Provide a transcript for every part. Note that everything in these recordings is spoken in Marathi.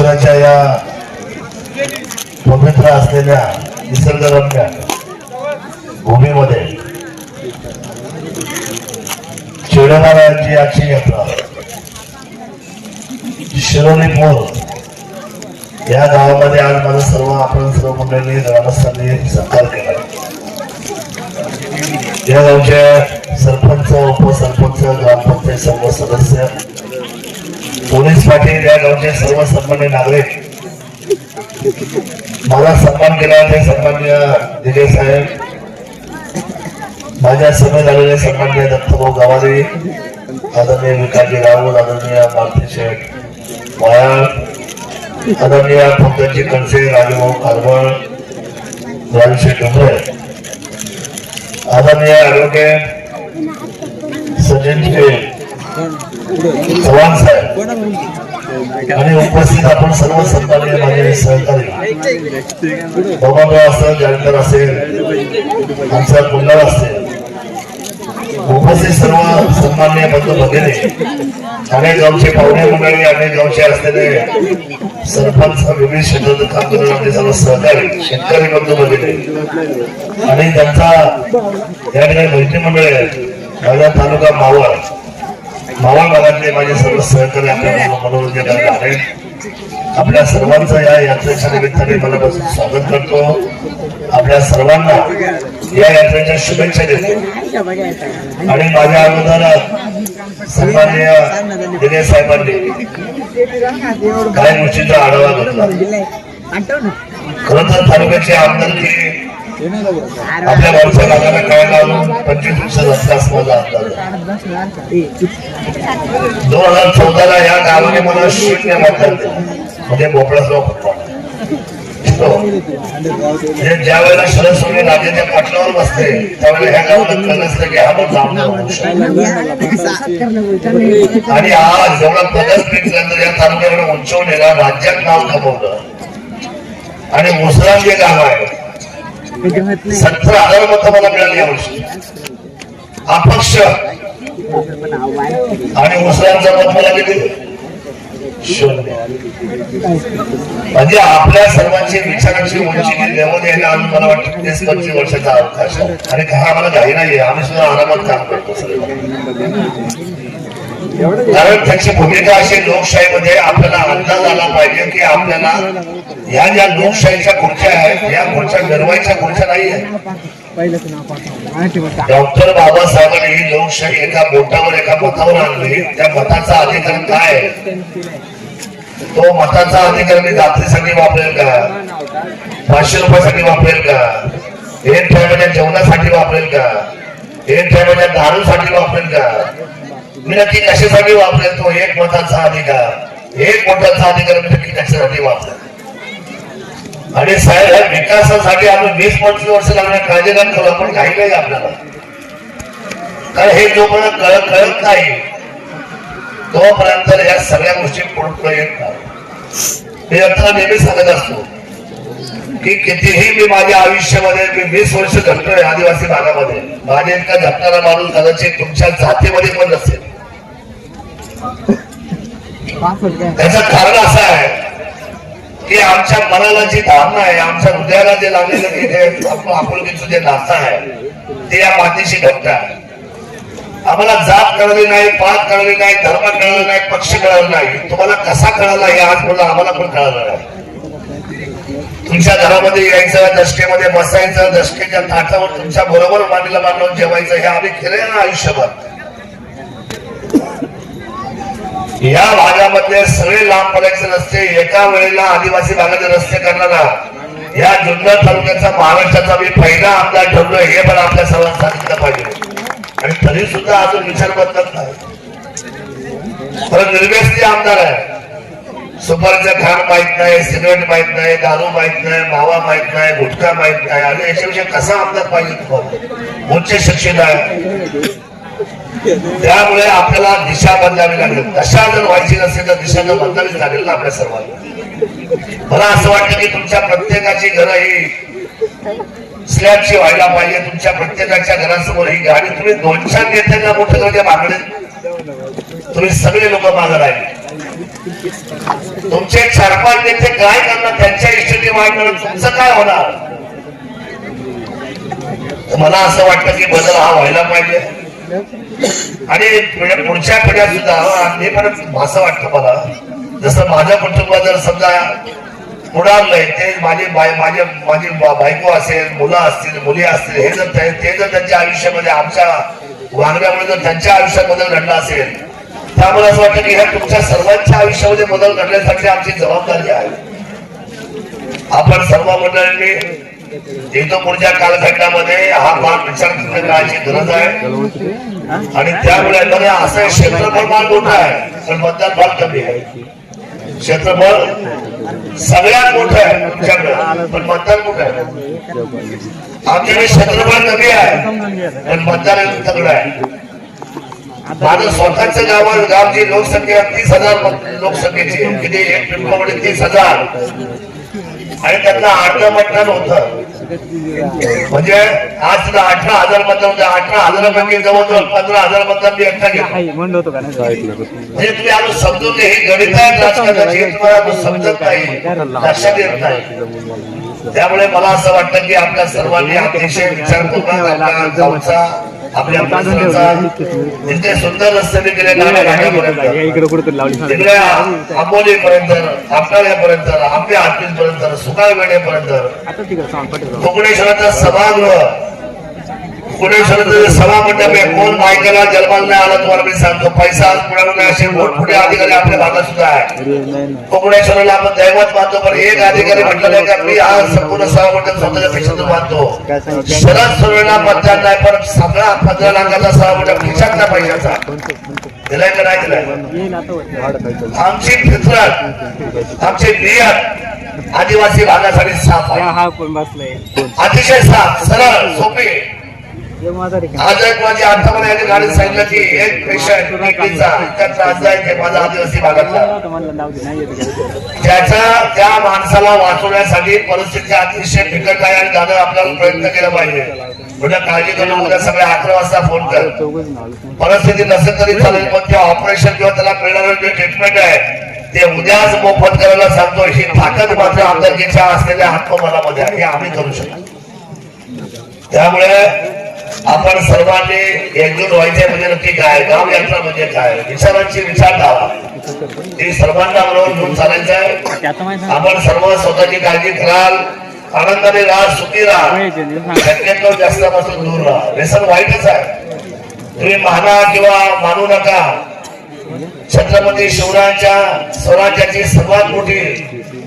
ईश्वराच्या या पवित्र असलेल्या निसर्गरम्य भूमीमध्ये चेडोबारांची आजची यात्रा शिरोलीपूर या गावामध्ये आज माझं सर्व मंडळी ग्रामस्थांनी सत्कार केला। या गावच्या सरपंच, उपसरपंच, ग्रामपंचायत सर्व सदस्य, पोलीस पाटील, या गावचे सर्व सन्मान्य नागरिक, मला सन्मान केला ते सन्मान्य दिगे साहेब, माझ्या समेत आलेले सन्मान्य दत्तभाऊ गवारी, आदरणीय विकासजी राऊत, आदरणीय मारुती शेठ वायाळ, आदरणीय पंकजी कणसे, राजूभाऊ कारवळ, राजूशेठ डोंगरे, आदरणीय ॲडव्होकेट सचिन चव्हाण साहेब आणि उपस्थित आपण सर्व सन्माननीय माझे सहकारी बाबाभाऊ असेल, जानकर असेल, आमचा कुंडाळ असेल, उपस्थित सर्व सन्माननीय बंधू भगिनी, अनेक गावचे पाहुणे मंडळी, अनेक गावचे असलेले सरपंच, विविध क्षेत्रात काम करून आमचे सर्व सहकारी शेतकरी बंधू भगिनी आणि त्यांचा या ठिकाणी मैत्री मंडळी आहेत। माझा तालुका मावळ भागातले माझे सर्व सहकारी आपल्या मनोरंजन करत आहेत। आपल्या सर्वांचं या यात्रेच्या निमित्ताने मनापासून स्वागत करतो। आपल्या सर्वांना या यात्रेच्या शुभेच्छा देतो आणि माझ्या अगोदर सन्माननीय दिगे साहेबांनी काही गोष्टींचा आढावा घेतला। खरं तर तालुक्याचे आमदारकी आपल्या गावच्या भागाला काय लावून 25 वर्ष रस्ता माझा अंदाज 2014ला या गावाने मला 0 मतदान दिलं, म्हणजे भोपळासराव फुटवाड। ज्या वेळेला शरद सोडले राजाच्या पाटलावर बसते त्यावेळेला ह्या गावाला कळलं असतं की हा मग आणि आज जेवढा पदस्थितीनंतर या तालुक्याकडे उंचवून नेला, राज्यात नाव कमवलं आणि मुसळान जे गाव आहे 17,000 मतं मला मिळाली यावर्षी अपक्ष आणि मुसळांचा मत मला किती 0। म्हणजे आपल्या सर्वांची विचारांची उंची लेवल यायला अजून मला वाटतं 30-25 वर्षाचा अवकाश आहे आणि काही आम्हाला घाई नाहीये, आम्ही सुद्धा आरामात काम करतो सर्व। कारण त्याची भूमिका अशी लोकशाहीमध्ये आपल्याला अंदाज आला पाहिजे की आपल्याला या ज्या लोकशाहीच्या खुर्च्या आहेत या खुर्च्या मिरवायच्या खुर्च्या नाही आहेत। डॉक्टर बाबासाहेबांनी ही लोकशाही एका बोटावर एका मतावर आणली। त्या मताचा अधिकार काय? तो मताचा अधिकार मी रात्रीसाठी वापरेल का, 500 रुपयासाठी वापरेल का, 1 टायमाच्या जेवणासाठी वापरेल का, 1 टायमाच्या दारूसाठी वापरेल का, मी नक्की कशासाठी वापरेल? तो एक मताचा अधिकार, एक मताचा अधिकार मी नक्की कशासाठी वापरेल? आणि साहेब ह्या विकासासाठी आम्ही 20-25 वर्ष लागणार काळजी न करू, आपण काही नाही आपल्याला, कारण हे जोपर्यंत कळत नाही तोपर्यंत या सगळ्या गोष्टी पुढे येत नाही। मी आता नेहमी सांगत असतो की कितीही मी माझ्या आयुष्यामध्ये मी 20 वर्ष घडतोय आदिवासी भागामध्ये, माझे इतका झटणारा माणूस कदाचित तुमच्या जातीमध्ये पण नसेल। त्याचं कारण असं आहे की आमच्या मनाला जी धारणा आहे, आमच्या हृदयाला जे लागलेलं आपुलकीचं जे नातं आहे ते या मातीशी घडतं आहे। आम्हाला जात कळली नाही, पात कळली नाही, धर्म कळला नाही, पक्ष कळला नाही। तुम्हाला कसा कळाला हे आज बोला आम्हाला पण कळलं नाही। तुमच्या घरामध्ये यायचं, दशकेमध्ये बसायचं, दशकेच्या ताटावर तुमच्या बरोबर मांडीला बांधून जेवायचं, हे आम्ही केलंय ना आयुष्यभर। या भागामधले सगळे लांब पडायचे रस्ते एका वेळेला आदिवासी भागाचे रस्ते करणारा या जुन्नर तालुक्याचा महाराष्ट्राचा मी पहिला आमदार ठरलोय, हे पण आपल्या सर्वांना सांगितलं पाहिजे। आणि तरी सुद्धा अजून विचार बदलत नाही, परत निर्व्यस्ती आमदार आहे। सुपारीचं खाण माहित नाही, सिगरेट माहित नाही, दारू माहित नाही, मावा माहित नाही, गुटखा माहित नाही, आणि याच्याविषयी कसा आमदार पाहिजे तुम्हाला? उच्च शिक्षित आहे, त्यामुळे आपल्याला दिशा बदलावी लागेल। दशा जर व्हायची नसेल तर दिशा तर बदलावीच लागेल ना आपल्या सर्वांना। मला असं वाटतं की तुमच्या प्रत्येकाची घरं ही स्लॅबची व्हायला पाहिजे। तुमच्या प्रत्येकाच्या घरासमोर ही गाडी, तुम्ही 2-4 नेत्यांना मोठं मागणे तुम्ही सगळे लोक मागे राहिले, तुमचे 4-5 नेते काय करणार, त्यांच्या इष्टची मांडणार, तुमचं काय होणार? मला असं वाटतं की बदल हा व्हायला पाहिजे आणि पुढच्या पिढ्या सुद्धा हे पण असं वाटतं मला, जसं माझं कुटुंब जर समजा उडालंय, ते माझी बायको असेल, मुलं असतील, मुली असतील, हे जर ते जर त्यांच्या आयुष्यामध्ये आमच्या वागण्यामुळे जर त्यांच्या आयुष्यात बदल घडला असेल, त्यामुळे असं वाटतं की ह्या तुमच्या सर्वांच्या आयुष्यामध्ये बदल घडण्यासाठी आमची जबाबदारी आहे. आपण सर्व मंडळींनी येतो पुढच्या कालखंडामध्ये हा भाग विचार करण्याची गरज आहे आणि त्यामुळे असं क्षेत्रफळ भाग मोठा आहे पण मतदान भाग कमी आहे. क्षेत्रफळ सगळ्यात मोठं आहे तुमच्याकडे पण मतदान मोठं आहे. आमच्याकडे क्षेत्रफळ कमी आहे पण मतदान तगडं आहे. माझं स्वतःच गावची लोकसंख्या 30,000 लोकसंख्येची, किती एक पिंपळवाडी 30,000 आणि त्यांना 8 मतदान होतं. म्हणजे आज 18,000 मतदान होतं. 18,000 जवळजवळ 15,000 मतदान मी एकटा घेतो. म्हणजे तुम्ही अजून समजून घे, ही गणित आहे राजकारणाची, तुम्हाला समजत नाही, लक्षात येत नाही. त्यामुळे मला असं वाटतं की आपल्या सर्वांनी अतिशय विचार करून आपल्या गावचा, आपल्या परिसराचा, तिथे सुंदर रस्ते केले, तिकडे आंबोलीपर्यंत, आपटाळ्यापर्यंत, आंबे हातीपर्यंत, सुकाळवेड्यापर्यंत, कोकणेश्वराचं सभागृह, कोकणेश्वराचं सभामंडप आहे. कोण बायकाला जन्माला नाही आला तुम्हाला मी सांगतो, पैसा मिळवणे असे मोठमोठे अधिकारी आपल्या भागात सुद्धा आहे. कोकणेश्वराला आपण दैवत मानतो, पण एक अधिकारी म्हटलं नाही का मी हा संपूर्ण सभामंडप स्वतःच्या खिशातून मानतो. शरद सोडवेला मतदान नाही पण सगळा 15 लाखाचा सभामंडप खिशातला पैशाचा दिलाय का नाही दिलाय. आमची फितरत, आमची नियत आदिवासी भागासाठी साफ आहे, अतिशय साफ, सरळ, सोपी. आज एक माझी आठवण याची गाडी सांगितलं की एक पेशंट किडनीचा इतका त्रास आहे की माझा आदिवासी भागातला, त्या माणसाला वाचवण्यासाठी परिस्थिती अतिशय बिकट आहे आणि दादा आपल्याला प्रयत्न केला पाहिजे. म्हणजे काळजी करून उद्या सगळे 11 वाजता फोन कर. परिस्थिती नसेल तरी चालेल पण ते ऑपरेशन किंवा त्याला मिळणारं जे ट्रीटमेंट आहे ते उद्याच मोफत करायला सांगतो. ही ताकद मात्र आमदारकीच्या असलेल्या हातमलामध्ये आहे, हे आम्ही करू शकतो. त्यामुळे आपण सर्वांनी एकजूट व्हायचे म्हणजे नक्की काय, गाव यात्रा म्हणजे काय, विचारांची विचारधारा ती सर्वांना बरोबर घेऊन चालायचं आहे. आपण सर्व स्वतःची काळजी कराल, आनंदाने राहा, सुखी राहा, शक्यतो जास्तापासून दूर राहा. व्यसन वाईटच आहे, तुम्ही माना किंवा मानू नका. छत्रपती शिवरायांच्या स्वराज्याची सर्वात मोठी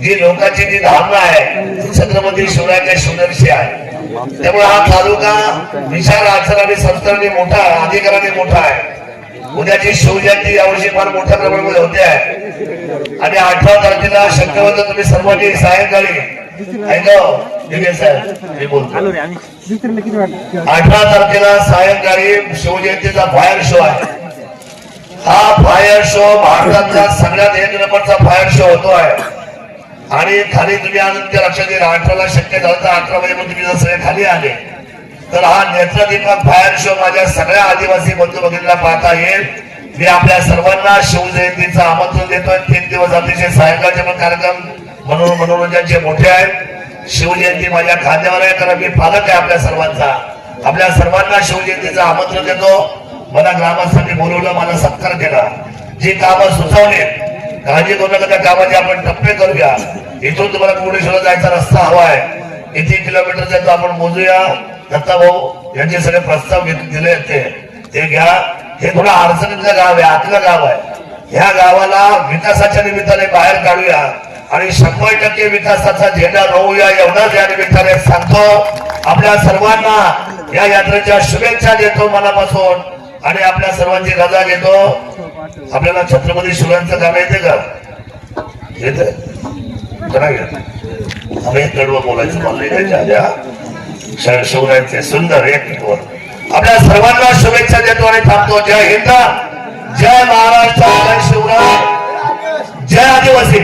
जी लोकांची जी धारणा आहे छत्रपती शिवरायांच्या शिवनेरीशी आहे. त्यामुळे हा तालुका विचार, आचार आणि संस्काराने मोठा आहे, अधिकाराने मोठा आहे. उद्याची शिवजयंती यावर्षी फार मोठ्या प्रमाणामध्ये होते आहे आणि 18 तारखेला शक्यतो तुम्ही सर्वांनी सायंकाळी 18 तारखेला सायंकाळी शिवजयंतीचा फायर शो आहे. हा फायर शो भारतातला सगळ्यात 1 नंबरचा फायर शो होतो आहे आणि खाली तुम्ही अजून लक्षात येईल 18ला शक्य झालं तर 18 मध्ये पण तुम्ही जर सगळे खाली आले तर हा नेत्रदीपक फायर शो माझ्या सगळ्या आदिवासी बंधू भगिनींना पाहता येईल. मी आपल्या सर्वांना शिवजयंतीचं आमंत्रण देतोय. 3 दिवस अतिशय सायंकाळचे पण कार्यक्रम मनोरंजनाचे मोठे आहेत. शिवजयंती माझ्या खांद्यावर आहे कारण मी पालक आहे आपल्या सर्वांचा. आपल्या सर्वांना शिवजयंतीचं आमंत्रण देतो. मला ग्रामस्थांनी बोलवलं, मला सत्कार केला, जी कामं सुचवली काळजी करू नका, त्या कामाचे आपण टप्पे करूया. इथून तुम्हाला कोकणेश्वरला जायचा रस्ता हवा आहे, किती किलोमीटरचा तो आपण मोजूया. दत्ता भाऊ यांचे सगळे प्रस्ताव दिले ते घ्या. हे थोडं अडचणीतलं गाव आहे, आतलं गाव आहे. ह्या गावाला विकासाच्या निमित्ताने बाहेर काढूया आणि 100% विकासाचा झेंडा रोवूया एवढंच या निमित्ताने सांगतो. आपल्या सर्वांना या यात्रेच्या शुभेच्छा देतो मनापासून आणि आपल्या सर्वांची रजा घेतो. आपल्याला छत्रपती शिवरायांचं गाणं येते का? येते आम्ही कडवं बोलायचं मला शिवरायांचे सुंदर एक आपल्या सर्वांना शुभेच्छा देतो आणि थांबतो. जय हिंद, जय महाराष्ट्र, जय शिवराय, जय आदिवासी.